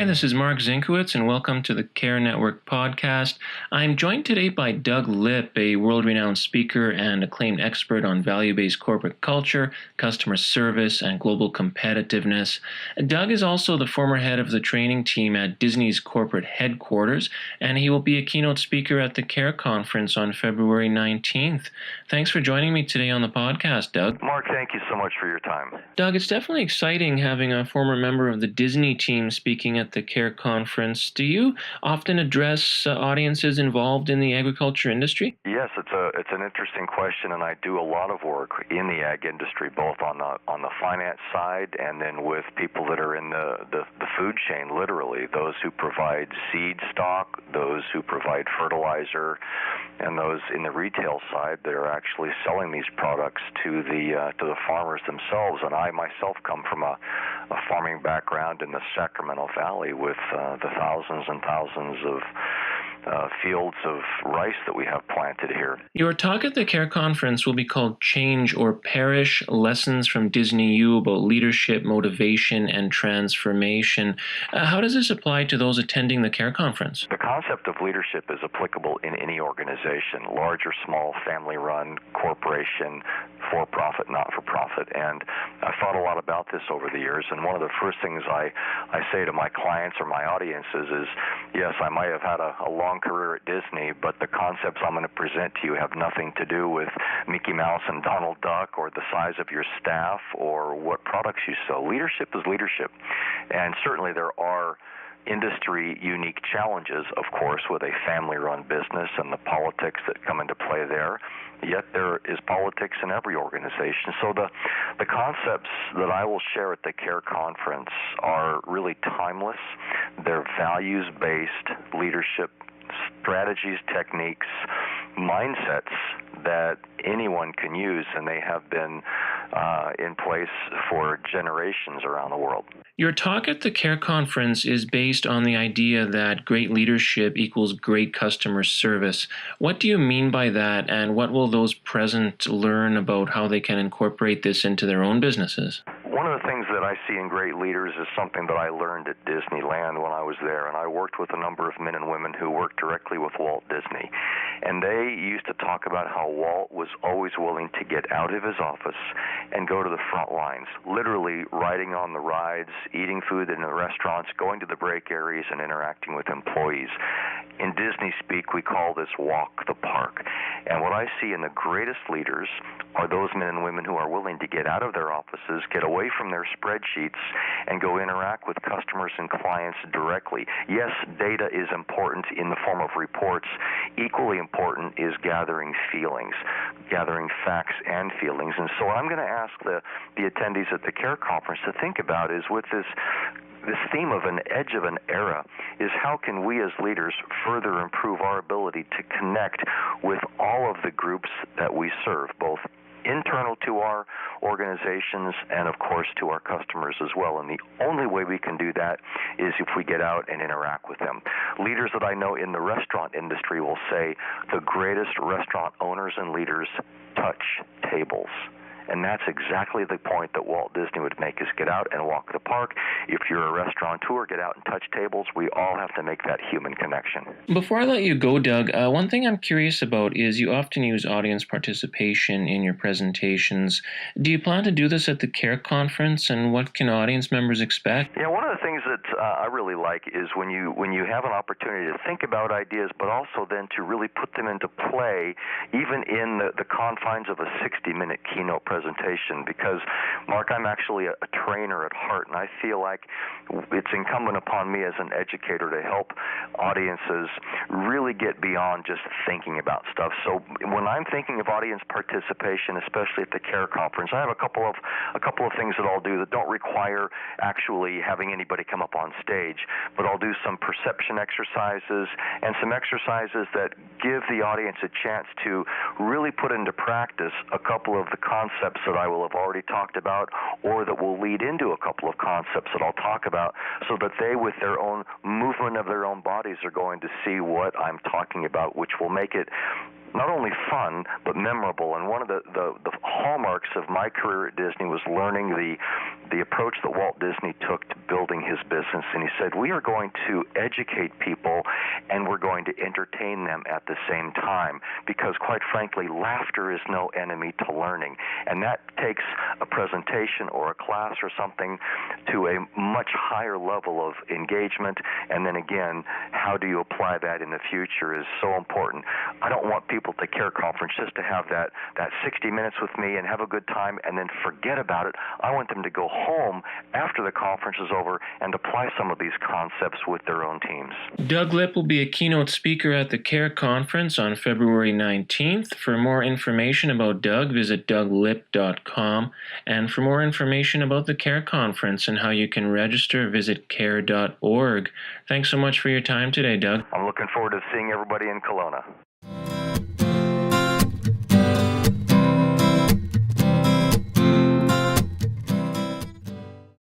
this is Marc Zienkiewicz, and welcome to the CAAR Network podcast. I'm joined today by Doug Lipp, a world-renowned speaker and acclaimed expert on value-based corporate culture, customer service, and global competitiveness. Doug is also the former head of the training team at Disney's corporate headquarters, and he will be a keynote speaker at the CAAR Conference on February 19th. Thanks for joining me today on the podcast, Doug. Marc, thank you so much for your time. Doug, it's definitely exciting having a former member of the Disney team speaking at the CAAR Conference. Do you often address audiences involved in the agriculture industry? Yes, it's an interesting question, and I do a lot of work in the ag industry, both on the finance side and then with people that are in the food chain, literally, those who provide seed stock, those who provide fertilizer, and those in the retail side that are actually selling these products to the farmers themselves. And I myself come from a farming background in the Sacramento Valley with the thousands and thousands of fields of rice that we have planted here. Your talk at the CAAR Conference will be called Change or Perish, Lessons from Disney U about leadership, motivation, and transformation. How does this apply to those attending the CAAR Conference? The concept of leadership is applicable in any organization, large or small, family-run, corporation, for-profit, not-for-profit. And I've thought a lot about this over the years, and one of the first things I say to my clients or my audiences is, yes, I might have had a long career at Disney, but the concepts I'm going to present to you have nothing to do with Mickey Mouse and Donald Duck or the size of your staff or what products you sell. Leadership is leadership, and certainly there are industry unique challenges, of course, with a family-run business and the politics that come into play there. Yet there is politics in every organization. So the concepts that I will share at the CAAR Conference are really timeless. They're values-based leadership strategies, techniques, mindsets that anyone can use, and they have been in place for generations around the world. Your talk at the CAAR Conference is based on the idea that great leadership equals great customer service. What do you mean by that, and what will those present learn about how they can incorporate this into their own businesses? One of the things that I see in great leaders is something that I learned at Disneyland when I was there, and I worked with a number of men and women who worked directly with Walt Disney. And they used to talk about how Walt was always willing to get out of his office and go to the front lines, literally riding on the rides, eating food in the restaurants, going to the break areas, and interacting with employees. In Disney speak, we call this walk the park. And what I see in the greatest leaders are those men and women who are willing to get out of their offices, get away from their spreadsheets, and go interact with customers and clients directly. Yes, data is important in the form of reports. Equally important is gathering feelings, gathering facts and feelings. And so what I'm going to ask the attendees at the CAAR Conference to think about is, with this theme of an edge of an era, is how can we as leaders further improve our ability to connect with all of the groups that we serve, both internal to our organizations and, of course, to our customers as well. And the only way we can do that is if we get out and interact with them. Leaders that I know in the restaurant industry will say the greatest restaurant owners and leaders touch tables. And that's exactly the point that Walt Disney would make, is get out and walk the park. If you're a restaurateur, get out and touch tables. We all have to make that human connection. Before I let you go, Doug, one thing I'm curious about is you often use audience participation in your presentations. Do you plan to do this at the CAAR Conference, and what can audience members expect? Yeah, one of the things that I really like is when you have an opportunity to think about ideas, but also then to really put them into play, even in the confines of a 60-minute keynote presentation. Because, Marc, I'm actually a trainer at heart, and I feel like it's incumbent upon me as an educator to help audiences really get beyond just thinking about stuff. So when I'm thinking of audience participation, especially at the CAAR Conference, I have a couple of things that I'll do that don't require actually having anybody come up on stage, but I'll do some perception exercises and some exercises that give the audience a chance to really put into practice a couple of the concepts that I will have already talked about, or that will lead into a couple of concepts that I'll talk about, so that they, with their own movement of their own bodies, are going to see what I'm talking about, which will make it not only fun, but memorable. And one of the hallmarks of my career at Disney was learning the approach that Walt Disney took to building his business, and he said, we are going to educate people and we're going to entertain them at the same time, because quite frankly, laughter is no enemy to learning. And that takes a presentation or a class or something to a much higher level of engagement. And then again, how do you apply that in the future is so important. I don't want people at the CAAR Conference just to have that 60 minutes with me and have a good time and then forget about it. I want them to go home after the conference is over and apply some of these concepts with their own teams. Doug Lipp will be a keynote speaker at the CAAR Conference on February 19th. For more information about Doug, visit douglipp.com. And for more information about the CAAR Conference and how you can register, visit caar.org. Thanks so much for your time today, Doug. I'm looking forward to seeing everybody in Kelowna.